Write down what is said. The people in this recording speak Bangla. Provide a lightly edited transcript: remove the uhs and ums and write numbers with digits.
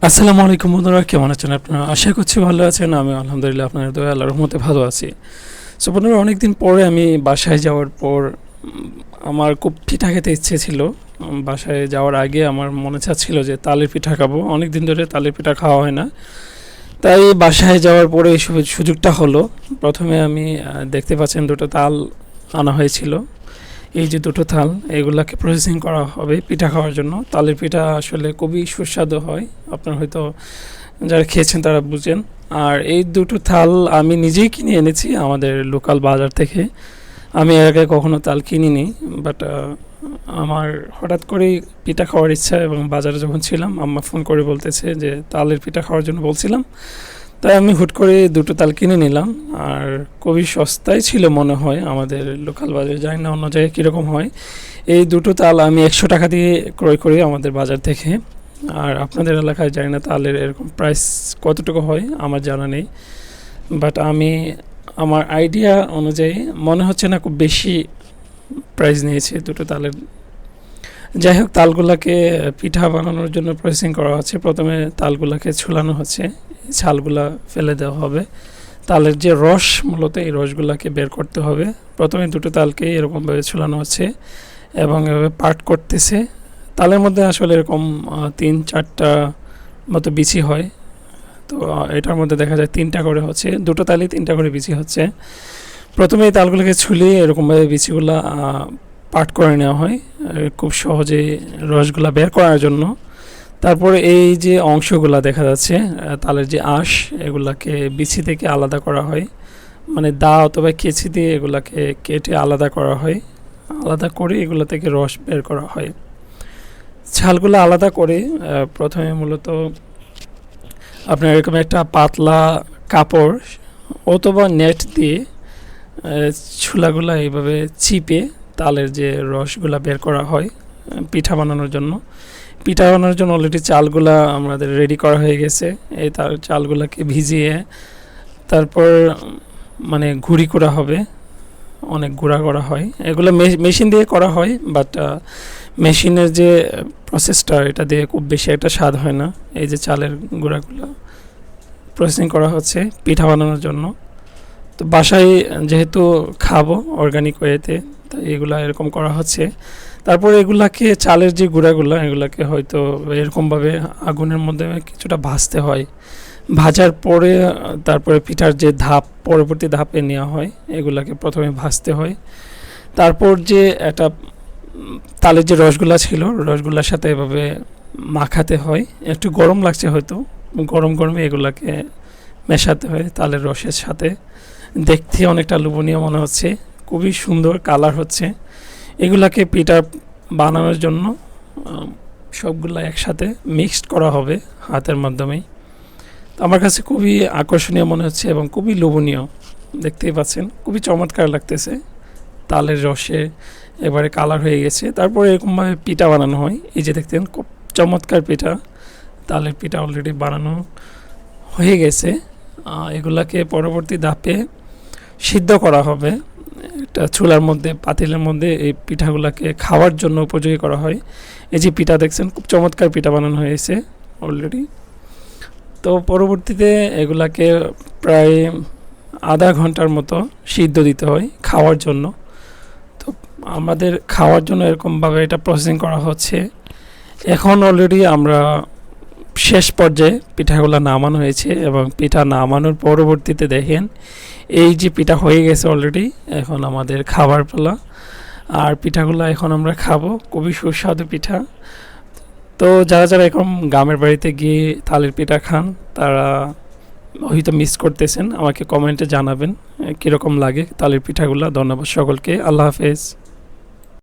আসসালামু আলাইকুম বন্ধুরা, কেমন আছেন আপনারা? আশা করছি ভালো আছেন। আমি আলহামদুলিল্লাহ আপনাদের দয়া আল্লাহর রহমতে ভালো আছি। সো বন্ধুরা, অনেকদিন পরে আমি বাসায় যাওয়ার পর আমার খুব পিঠা খেতে ইচ্ছে ছিল। বাসায় যাওয়ার আগে আমার মনে চাচ্ছিল যে তালের পিঠা খাবো। অনেক দিন ধরে তালের পিঠা খাওয়া হয় না, তাই বাসায় যাওয়ার পরে এই সুযোগটা হলো। প্রথমে আমি দেখতে পাচ্ছেন দুটো তাল আনা হয়েছিল। এই যে দুটো তাল, এগুলাকে প্রসেসিং করা হবে পিঠা খাওয়ার জন্য। তালের পিঠা আসলে খুবই সুস্বাদু হয়, আপনার হয়তো যারা খেয়েছেন তারা বুঝেন। আর এই দুটো তাল আমি নিজেই কিনে এনেছি আমাদের লোকাল বাজার থেকে। আমি এর আগে কখনো তাল কিনিনি, বাট আমার হঠাৎ করেই পিঠা খাওয়ার ইচ্ছা, এবং বাজারে যখন ছিলাম আম্মা ফোন করে বলতেছে যে তালের পিঠা খাওয়ার জন্য বলছিলাম, তাই আমি হুট করে দুটো তাল কিনে নিলাম। আর খুবই সস্তায় ছিল মনে হয় আমাদের লোকাল বাজারে, জানি না অন্য জায়গায় কীরকম হয়। এই দুটো তাল আমি 100 টাকা দিয়ে ক্রয় করি আমাদের বাজার থেকে। আর আপনাদের এলাকায় জানি না তালের এরকম প্রাইস কতটুকু হয়, আমার জানা নেই। বাট আমি আমার আইডিয়া অনুযায়ী মনে হচ্ছে না খুব বেশি প্রাইস নিয়েছে দুটো তালের। যাই হোক, তালগুলাকে পিঠা বানানোর জন্য প্রসেসিং করা হচ্ছে। প্রথমে তালগুলাকে ছুলানো হচ্ছে, ছালগুলা ফেলে দেওয়া হবে। তালের যে রস, মূলত এই রসগুলাকে বের করতে হবে। প্রথমে দুটো তালকে এরকমভাবে ছুলানো হচ্ছে এবং এভাবে পার্ট করতেছে। তালের মধ্যে আসলে এরকম 3-4টা মতো বিচি হয়, তো এটার মধ্যে দেখা যায় 3টা করে হচ্ছে, দুটো তালে 3টা করে বিচি হচ্ছে। প্রথমে এই তালগুলোকে ছুলিয়ে এরকমভাবে বিচিগুলা পাট করে নেওয়া হয় খুব সহজে রসগুলা বের করার জন্য। তারপরে এই যে অংশগুলা দেখা যাচ্ছে তালের যে আঁশ, এগুলাকে বিচি থেকে আলাদা করা হয়, মানে দা অথবা কেচি দিয়ে এগুলাকে কেটে আলাদা করা হয়। আলাদা করে এগুলো থেকে রস বের করা হয়। ছালগুলো আলাদা করে প্রথমে মূলত আপনার এরকম একটা পাতলা কাপড় অথবা নেট দিয়ে ছুলাগুলা এইভাবে চিপে তালের যে রসগুলা বের করা হয় পিঠা বানানোর জন্য। পিঠা বানানোর জন্য অলরেডি চালগুলা আমাদের রেডি করা হয়ে গেছে। এই তার চালগুলাকে ভিজিয়ে তারপর মানে গুঁড়ি করা হবে, অনেক গুঁড়া করা হয়। এগুলো মেশিন দিয়ে করা হয়, বাট মেশিনের যে প্রসেসটা, এটা দিয়ে খুব বেশি একটা স্বাদ হয় না। এই যে চালের গুঁড়াগুলো প্রসেসিং করা হচ্ছে পিঠা বানানোর জন্য। তো বাসায় যেহেতু খাবো অর্গানিক ওয়েতে, তাই এগুলা এরকম করা হচ্ছে। তারপরে এগুলাকে চালের যে গুঁড়াগুলো, এগুলাকে হয়তো এরকমভাবে আগুনের মধ্যে কিছুটা ভাজতে হয়। ভাজার পরে তারপরে পিঠার যে ধাপ, পরবর্তী ধাপে নেওয়া হয়, এগুলাকে প্রথমে ভাজতে হয়। তারপর যে একটা তালের যে রসগুলা ছিল, রসগুলার সাথে এভাবে মাখাতে হয়। একটু গরম লাগছে হয়তো, গরম গরমে এগুলাকে মেশাতে হয় তালের রসের সাথে। দেখতে অনেকটা লোভনীয় মনে হচ্ছে, খুবই সুন্দর কালার হচ্ছে। এগুলাকে পিঠা বানানোর জন্য সবগুলা একসাথে মিক্সড করা হবে হাতের মাধ্যমেই। আমার কাছে খুবই আকর্ষণীয় মনে হচ্ছে এবং খুবই লোভনীয়। দেখতেই পাচ্ছেন, খুবই চমৎকার লাগতেছে। তালের রসে এবারে কালার হয়ে গেছে। তারপরে এরকমভাবে পিঠা বানানো হয়। এই যে দেখতেন, খুব চমৎকার পিঠা, তালের পিঠা অলরেডি বানানো হয়ে গেছে। এগুলাকে পরবর্তী ধাপে সিদ্ধ করা হবে একটা চুলার মধ্যে, পাতিলের মধ্যে। এই পিঠাগুলোকে খাওয়ার জন্য উপযোগী করা হয়। এই যে পিঠা দেখছেন, খুব চমৎকার পিঠা বানানো হয়েছে অলরেডি। তো পরবর্তীতে এগুলাকে প্রায় আধা ঘন্টার মতো সিদ্ধ দিতে হয় খাওয়ার জন্য। তো আমাদের খাওয়ার জন্য এরকমভাবে এটা প্রসেসিং করা হচ্ছে। এখন অলরেডি আমরা শেষ পর্যায়ে পিঠাগুলো নামানো হয়েছে, এবং পিঠা নামানোর পরবর্তীতে দেখেন এই যে পিঠা হয়ে গেছে অলরেডি। এখন আমাদের খাবার পালা, আর পিঠাগুলো এখন আমরা খাবো। খুবই সুস্বাদু পিঠা। তো যারা যারা এখন গ্রামের বাড়িতে গিয়ে তালের পিঠা খান, তারা হয়তো মিস করতেছেন। আমাকে কমেন্টে জানাবেন কীরকম লাগে তালের পিঠাগুলো। ধন্যবাদ সকলকে, আল্লাহ হাফেজ।